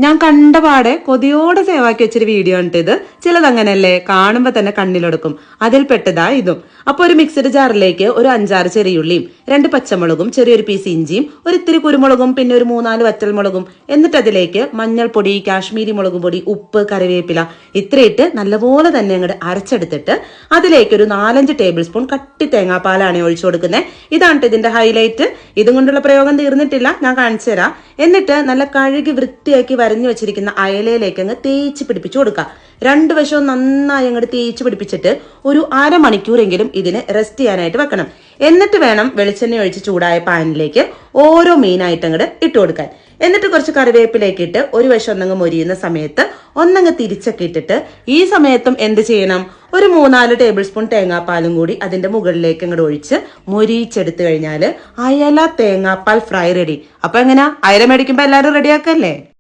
ഞാൻ കണ്ടപാടെ കൊതിയോടെ സേവാക്കി വെച്ചൊരു വീഡിയോ ഉണ്ട് ഇത്. ചിലതങ്ങനല്ലേ, കാണുമ്പോ തന്നെ കണ്ണിലെടുക്കും. അതിൽ പെട്ടതാ ഇതും. അപ്പൊ ഒരു മിക്സഡ് ജാറിലേക്ക് ഒരു 5-6 ചെറിയുള്ളിയും 2 പച്ചമുളകും ചെറിയൊരു പീസ് ഇഞ്ചിയും ഒരു ഇത്തിരി കുരുമുളകും പിന്നെ ഒരു 3-4 വറ്റൽമുളകും, എന്നിട്ട് അതിലേക്ക് മഞ്ഞൾപ്പൊടി, കാശ്മീരി മുളക് പൊടി, ഉപ്പ്, കറിവേപ്പില ഇത്രയിട്ട് നല്ലപോലെ തന്നെ അങ്ങോട്ട് അരച്ചെടുത്തിട്ട് അതിലേക്ക് ഒരു 4-5 ടേബിൾ സ്പൂൺ കട്ടി തേങ്ങാപ്പാലാണ് ഒഴിച്ചു കൊടുക്കുന്നത്. ഇതാണ് ഇതിന്റെ ഹൈലൈറ്റ്. ഇതും കൊണ്ടുള്ള പ്രയോഗം തീർന്നിട്ടില്ല, ഞാൻ കാണിച്ചു തരാം. എന്നിട്ട് നല്ല കഴുകി വൃത്തിയാക്കി വരഞ്ഞു വെച്ചിരിക്കുന്ന അയലയിലേക്ക് അങ്ങ് തേച്ച് പിടിപ്പിച്ചു കൊടുക്കുക. 2 വശവും നന്നായി അങ്ങോട്ട് തേച്ച് പിടിപ്പിച്ചിട്ട് ഒരു 1/2 മണിക്കൂറെങ്കിലും ഇതിന് റെസ്റ്റ് ചെയ്യാനായിട്ട് വെക്കണം. എന്നിട്ട് വേണം വെളിച്ചെണ്ണ ഒഴിച്ച് ചൂടായ പാനിലേക്ക് ഓരോ മീനായിട്ട് അങ്ങോട്ട് ഇട്ട് കൊടുക്കാൻ. എന്നിട്ട് കുറച്ച് കറിവേപ്പിലേക്ക് ഇട്ട് ഒരു വശം ഒന്നങ്ങ് മൊരിയുന്ന സമയത്ത് ഒന്നങ്ങ് തിരിച്ചൊക്കെ ഇട്ടിട്ട് ഈ സമയത്തും എന്ത് ചെയ്യണം, ഒരു 3-4 ടേബിൾ സ്പൂൺ തേങ്ങാപ്പാലും കൂടി അതിന്റെ മുകളിലേക്ക് അങ്ങോട്ട് ഒഴിച്ച് മൊരിയിച്ചെടുത്തു കഴിഞ്ഞാൽ അയല തേങ്ങാപ്പാൽ ഫ്രൈ റെഡി. അപ്പൊ എങ്ങനെയാ, അയല മേടിക്കുമ്പോ എല്ലാവരും റെഡിയാക്കല്ലേ?